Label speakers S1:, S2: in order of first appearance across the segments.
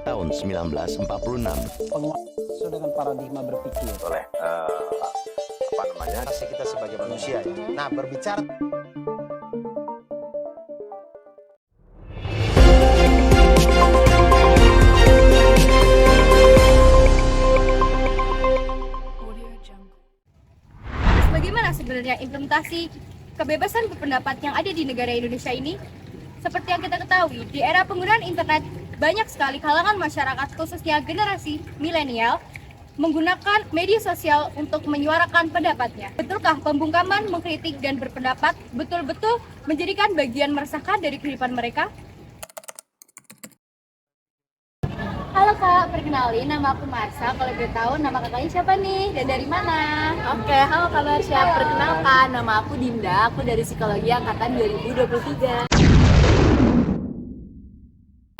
S1: tahun 1946.
S2: Sesuai dengan paradigma berpikir
S3: oleh
S4: Kasih kita sebagai manusia ya. Nah, berbicara
S5: bagaimana sebenarnya implementasi kebebasan berpendapat yang ada di negara Indonesia ini? Seperti yang kita ketahui, di era penggunaan internet, banyak sekali kalangan masyarakat, khususnya generasi milenial, menggunakan media sosial untuk menyuarakan pendapatnya. Betulkah pembungkaman, mengkritik, dan berpendapat betul-betul menjadikan bagian meresahkan dari kehidupan mereka? Halo Kak, perkenalin nama aku Marsha. Kalau boleh tahu nama kakaknya siapa nih dan dari mana?
S6: Oke, halo Kak Marsha. Perkenalkan, nama aku Dinda. Aku dari Psikologi Angkatan 2023.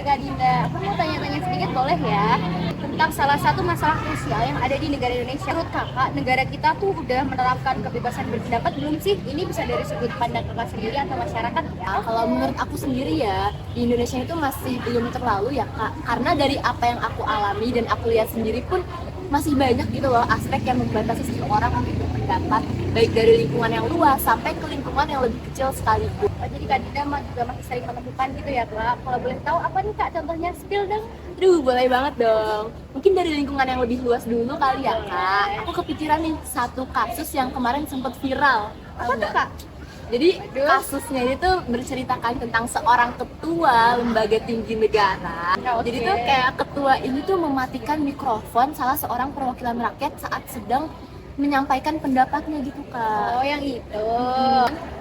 S5: Kak Dinda, aku mau tanya-tanya sedikit boleh ya? Tentang salah satu masalah krusial yang ada di negara Indonesia. Menurut kakak, negara kita tuh udah menerapkan kebebasan berpendapat belum sih? Ini bisa dari sudut pandang kakak sendiri atau masyarakat ya?
S6: Kalau menurut aku sendiri ya, di Indonesia itu masih belum terlalu ya Kak. Karena dari apa yang aku alami dan aku lihat sendiri pun masih banyak gitu loh aspek yang membatasi seseorang untuk berpendapat, baik dari lingkungan yang luas sampai ke lingkungan yang lebih kecil sekalipun.
S5: Jadi Kak Dinda juga masih sering menemukan gitu ya Kak? Kalau boleh tahu apa nih Kak contohnya? Spill dong.
S6: Aduh, boleh banget dong. Mungkin dari lingkungan yang lebih luas dulu kali ya Kak. Aku kepikiran nih satu kasus yang kemarin sempat viral.
S5: Apa tuh Kak?
S6: Jadi kasusnya itu berceritakan tentang seorang ketua lembaga tinggi negara. Jadi tuh kayak ketua ini tuh mematikan mikrofon salah seorang perwakilan rakyat saat sedang menyampaikan pendapatnya gitu Kak.
S5: Oh yang itu.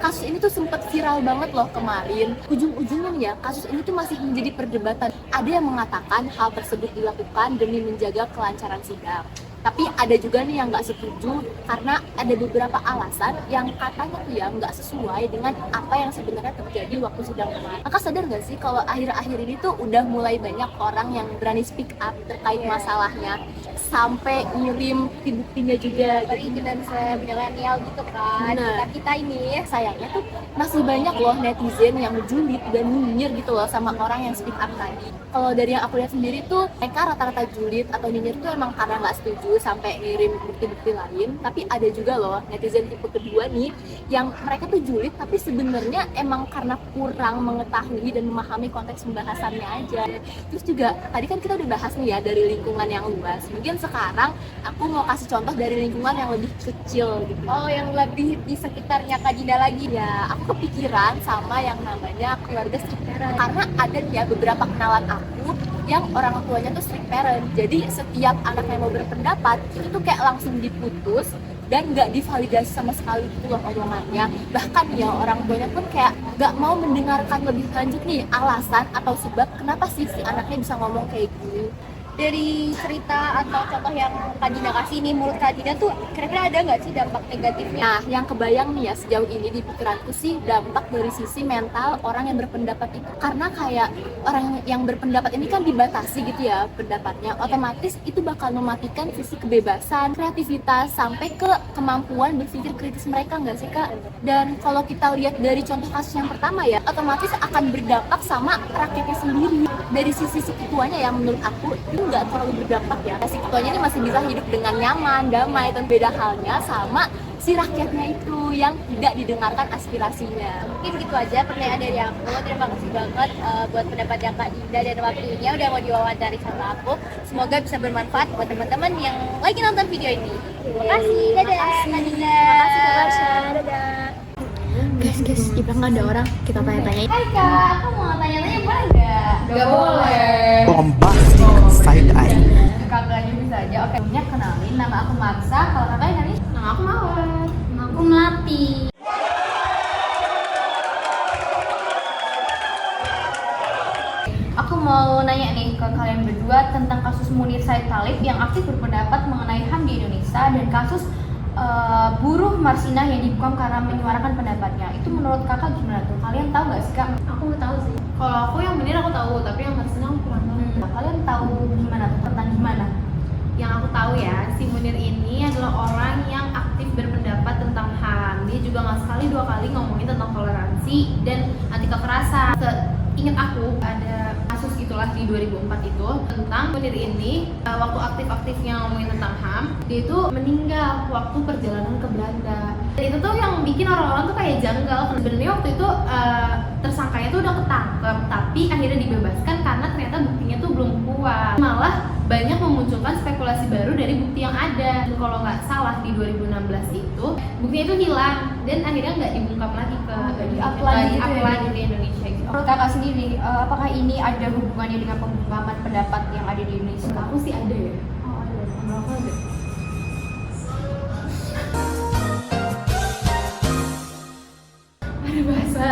S6: Kasus ini tuh sempat viral banget loh kemarin. Ujung-ujungnya nih ya, kasus ini tuh masih menjadi perdebatan. Ada yang mengatakan hal tersebut dilakukan demi menjaga kelancaran sidang. Tapi ada juga nih yang nggak setuju karena ada beberapa alasan yang katanya tuh ya nggak sesuai dengan apa yang sebenarnya terjadi waktu sidang kemarin. Kakak sadar nggak sih kalau akhir-akhir ini tuh udah mulai banyak orang yang berani speak up terkait masalahnya, sampai ngirim bukti-buktinya juga.
S5: Dari generasi milenial gitu kan.
S6: Nah,
S5: Kita ini
S6: sayangnya tuh masih banyak loh netizen yang julid dan nyinyir gitu loh sama orang yang speak up tadi. Kalau dari yang aku lihat sendiri tuh mereka rata-rata julid atau nyinyir tuh emang karena nggak setuju sampai ngirim bukti-bukti lain. Tapi ada juga loh netizen tipe kedua nih yang mereka tuh julid tapi sebenarnya emang karena kurang mengetahui dan memahami konteks pembahasannya aja. Terus juga tadi kan kita udah bahas nih ya dari lingkungan yang luas. Mungkin sekarang aku mau kasih contoh dari lingkungan yang lebih kecil gitu.
S5: oh yang lebih di sekitarnya Kak Dinda lagi.
S6: Ya, aku kepikiran sama yang namanya keluarga strict parent. Karena ada ya beberapa kenalan aku yang orang tuanya tuh strict parent. Jadi setiap anaknya mau berpendapat itu tuh kayak langsung diputus dan nggak divalidasi sama sekali gitu loh omongannya. Bahkan ya orang tuanya pun kayak nggak mau mendengarkan lebih lanjut nih alasan atau sebab kenapa sih si anaknya bisa ngomong kayak gini.
S5: Dari cerita atau contoh yang Kak Dinda kasih nih, menurut Kak Dinda tuh kira-kira ada nggak sih dampak negatifnya?
S6: Nah, yang kebayang nih ya sejauh ini di pikiranku sih dampak dari sisi mental orang yang berpendapat itu. Karena kayak orang yang berpendapat ini kan dibatasi gitu ya pendapatnya, otomatis itu bakal mematikan sisi kebebasan, kreativitas, sampai ke kemampuan berpikir kritis mereka nggak sih Kak? Dan kalau kita lihat dari contoh kasus yang pertama ya, otomatis akan berdampak sama rakyatnya sendiri. Dari sisi ketuanya yang menurut aku itu nggak terlalu berdampak ya. Si ketuanya ini masih bisa hidup dengan nyaman, damai, dan beda halnya sama si rakyatnya itu yang tidak didengarkan aspirasinya.
S5: Mungkin gitu aja pertanyaan dari aku. Terima kasih banget buat pendapatnya Kak Dinda dan waktunya udah mau diwawancari sama aku. Semoga bisa bermanfaat buat teman-teman yang lagi nonton video ini. Terima kasih. Dadah Kak Dinda.
S6: Terima kasih Kak Marsha.
S5: Dadah.
S6: Guys, di belakang nggak ada orang, kita tanya-tanya.
S5: Hai Kak, aku mau tanya-tanya boleh nggak?
S6: Nggak boleh.
S1: Bombastic side eye.
S5: Kakaknya bisa aja. Oke, punya kenalin nama aku Marsha. Kalau kakaknya nanti
S6: Nama aku Mawar.
S5: aku Melati. Aku mau nanya nih ke kalian berdua tentang kasus Munir Said Talib yang aktif berpendapat mengenai HAM di Indonesia dan kasus buruh Marsinah yang dibukam karena menyuarakan pendapatnya. Itu menurut kakak gimana tuh? Kalian tahu nggak sih Kak?
S6: Aku nggak tahu sih.
S7: Kalau aku yang Munir aku tahu, tapi yang Marsinah aku kurang tahu.
S5: Kalian tahu gimana tuh? Tentang gimana?
S7: Yang aku tahu ya, si Munir ini adalah orang yang aktif berpendapat tentang HAM. Dia juga nggak sekali dua kali ngomongin tentang toleransi dan anti kekerasan. Ingat aku ada kasus gitu muncullah di 2004 itu tentang Munir ini waktu aktif-aktifnya ngomongin tentang HAM, dia itu meninggal waktu perjalanan ke Belanda. Dan itu tuh yang bikin orang-orang tuh kayak janggal. Sebenarnya waktu itu tersangkanya tuh udah ketangkep, tapi akhirnya dibebaskan karena ternyata buktinya tuh belum kuat. Malah banyak memunculkan spekulasi baru dari bukti yang ada. Dan kalau nggak salah di 2016 itu buktinya itu hilang dan akhirnya nggak dibungkap lagi ke lagi ke Indonesia gitu.
S5: Menurut kakak sendiri, apakah ini ada hubungannya dengan pembungkaman pendapat yang ada di Indonesia?
S7: Aku sih ada ya. Oh ada. Berapa ada? Ada bahasa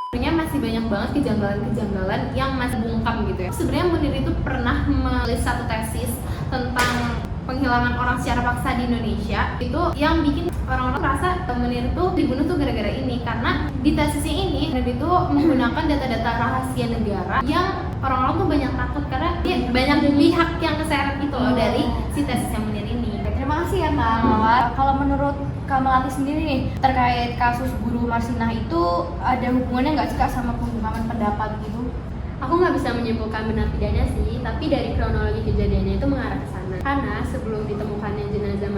S7: sebenarnya masih banyak banget kejanggalan-kejanggalan yang masih bungkam gitu ya. Sebenarnya Munir itu pernah menulis satu tesis tentang penghilangan orang secara paksa di Indonesia, itu yang bikin orang-orang merasa Munir itu dibunuh tuh gara-gara ini, karena di tesisnya ini Munir itu menggunakan data-data rahasia negara yang orang-orang tuh banyak takut karena dia banyak pihak yang keseret gitu loh dari si tesisnya Munir ini.
S5: Terima kasih ya Kak Mawar. Kalau menurut Kak Melati sendiri nih, terkait kasus guru Marsinah itu ada hubungannya nggak sih Kak sama pembungkaman pendapat gitu?
S6: Aku nggak bisa menyimpulkan benar tidaknya sih, tapi dari kronologi kejadiannya itu mengarah ke sana. Karena sebelum ditemukannya jenazah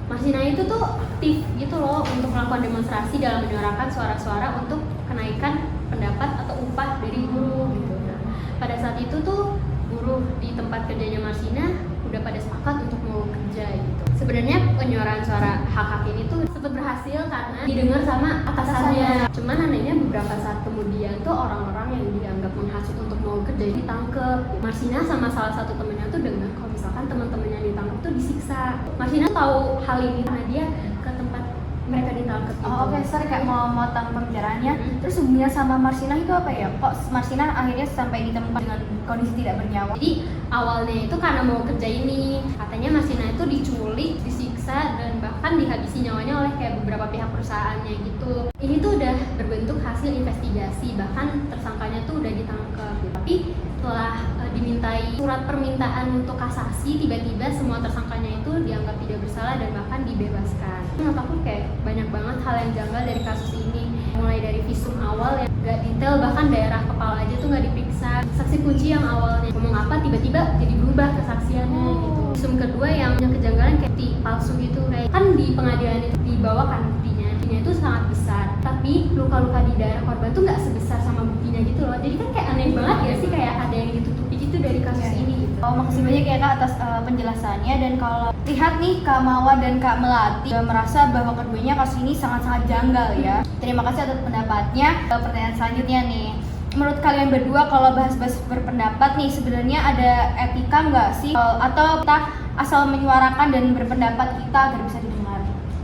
S6: Marsinah itu tuh aktif gitu loh untuk melakukan demonstrasi dalam menyuarakan suara-suara untuk kenaikan pendapat atau upah dari guru gitu. Nah, pada saat itu tuh guru di tempat kerjanya Marsinah udah pada sepakat untuk mau kerja gitu. Sebenarnya penyuaraan suara hak-hak ini tuh sempat berhasil karena didengar sama atasannya. Cuman anehnya beberapa saat kemudian tuh orang-orang yang dianggap menghasut untuk mau kerja ditangkep. Marsinah sama salah satu temennya tuh dengar kalau misalkan teman-temannya ditangkap tuh disiksa. Marsinah tahu hal ini karena dia ke tempat mereka ditangkap gitu.
S5: Oh, oke, sorry Kak, mau motong pembicaraannya. Terus hubungannya sama Marsinah itu apa ya? Kok Marsinah akhirnya sampai ditemukan dengan kondisi tidak bernyawa?
S6: Jadi awalnya itu karena mau kerja ini, katanya Marsinah itu diculik, disiksa, dan bahkan dihabisi nyawanya oleh kayak beberapa pihak perusahaannya gitu. Ini tuh udah berbentuk hasil investigasi, bahkan tersangkanya tuh udah ditangkap gitu. Tapi setelah dimintai surat permintaan untuk kasasi, tiba-tiba semua tersangkanya itu dianggap tidak bersalah dan bahkan dibebaskan. Menurut aku kayak banyak banget hal yang janggal dari kasus ini, mulai dari visum awal yang gak detail, bahkan daerah kepala aja tuh gak diperiksa. Saksi kunci yang awalnya ngomong apa tiba-tiba jadi berubah kesaksiannya gitu. Visum kedua yang punya kejanggalan kayak bukti palsu gitu, kayak kan di pengadilan itu dibawakan buktinya itu sangat besar, tapi luka-luka di daerah korban tuh nggak sebesar sama buktinya gitu loh. Jadi kan kayak aneh banget ya sih, kayak ada yang ditutupi gitu dari kasus ini gitu.
S5: Oh, makasih banyak ya Kak atas penjelasannya. Dan kalau lihat nih Kak Mawar dan Kak Melati merasa bahwa keduanya kasus ini sangat-sangat janggal ya. Terima kasih atas pendapatnya. Pertanyaan selanjutnya nih, menurut kalian berdua kalau bahas-bahas berpendapat nih sebenarnya ada etika nggak sih, atau kita asal menyuarakan dan berpendapat kita agar bisa didengar?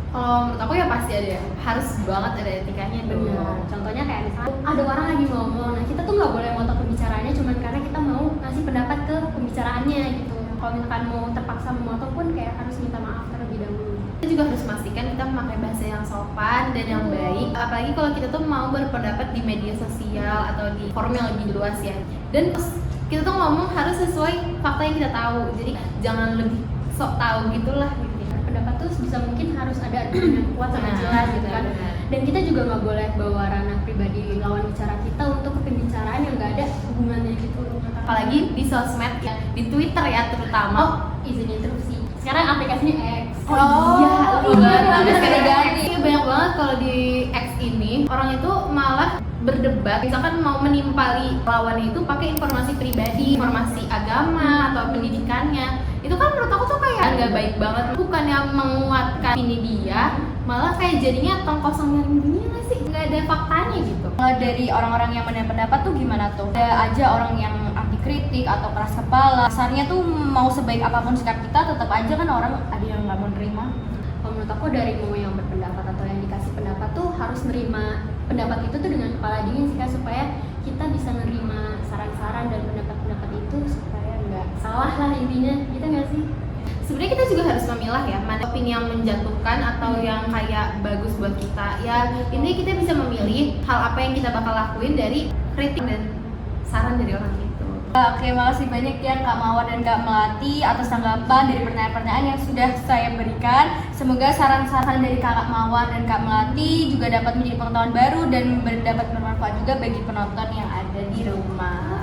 S7: Kalau menurut aku ya pasti ada, harus banget ada etikanya dulu.
S6: Contohnya kayak misalnya ada orang lagi ngomong, nah kita tuh nggak boleh motong pembicaraannya cuman karena kita mau ngasih pendapat ke pembicaraannya gitu. Kalau misalkan mau terpaksa memotong pun kayak harus minta maaf terlebih dahulu.
S7: Kita juga harus memastikan kita memakai bahasa yang sopan dan yang baik, apalagi kalau kita tuh mau berpendapat di media sosial atau di forum yang lebih luas ya. Dan kita tuh ngomong harus sesuai fakta yang kita tahu, jadi jangan lebih sok tahu gitulah gitu.
S6: Pendapat tuh bisa mungkin harus ada argumen yang kuat sama jelas gitu kan. Dan kita juga nggak boleh bawa ranah pribadi lawan bicara kita untuk pembicaraan yang nggak ada hubungannya gitu.
S7: Apalagi di sosmed ya, di Twitter ya terutama.
S6: Oh, izin interupsi. Sekarang aplikasinya X.
S7: Banyak banget kalau di X ini orang itu malah berdebat, misalkan mau menimpali lawannya itu pakai informasi pribadi, informasi agama atau pendidikannya. Itu kan menurut aku tuh kayak nggak baik banget, bukan yang menguatkan ini dia, malah kayak jadinya tong kosong yang dunia nggak sih, nggak ada faktanya gitu.
S5: Kalau dari orang-orang yang menerima pendapat tuh gimana tuh? Ada aja orang yang anti kritik atau keras kepala. Dasarnya tuh mau sebaik apapun sikap kita, tetap aja kan orang ada yang nggak mau nerima.
S6: Kalau menurut aku dari mau yang berpendapat atau yang dikasih pendapat tuh harus nerima pendapat itu tuh dengan kepala dingin sih Kak, supaya kita bisa nerima saran-saran dan pendapat-pendapat itu supaya nggak salah lah intinya, gitu nggak sih?
S7: Sebenarnya kita juga harus memilah ya, mana opini yang menjatuhkan atau yang kayak bagus buat kita. Ya ini kita bisa memilih hal apa yang kita bakal lakuin dari kritik dan saran dari orang itu.
S5: Oke, makasih banyak ya Kak Mawar dan Kak Melati atas tanggapan dari pertanyaan-pertanyaan yang sudah saya berikan. Semoga saran-saran dari Kak Mawar dan Kak Melati juga dapat menjadi pengetahuan baru dan dapat bermanfaat juga bagi penonton yang ada.
S7: ada di rumah.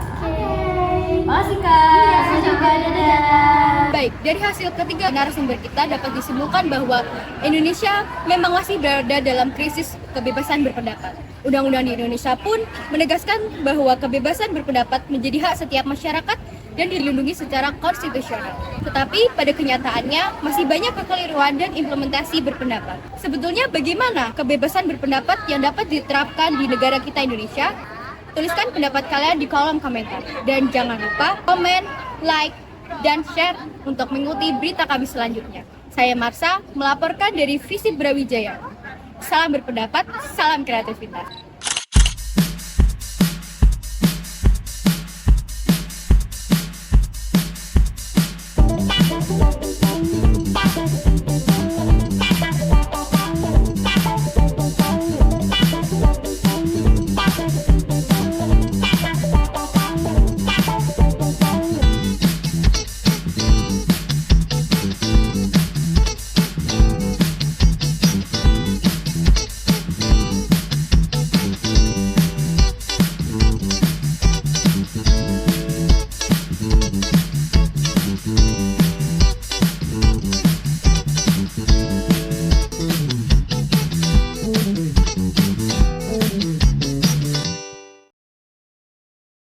S7: Makasih Kak.
S6: Makasih juga, dadah.
S5: Baik, dari hasil ketiga narasumber kita dapat disimpulkan bahwa Indonesia memang masih berada dalam krisis kebebasan berpendapat. Undang-undang di Indonesia pun menegaskan bahwa kebebasan berpendapat menjadi hak setiap masyarakat dan dilindungi secara konstitusional. Tetapi pada kenyataannya masih banyak kekeliruan dan implementasi berpendapat. Sebetulnya bagaimana kebebasan berpendapat yang dapat diterapkan di negara kita Indonesia? Tuliskan pendapat kalian di kolom komentar. Dan jangan lupa komen, like, dan share untuk mengikuti berita kami selanjutnya. Saya Marsha melaporkan dari Visip Brawijaya. Salam berpendapat, salam kreativitas.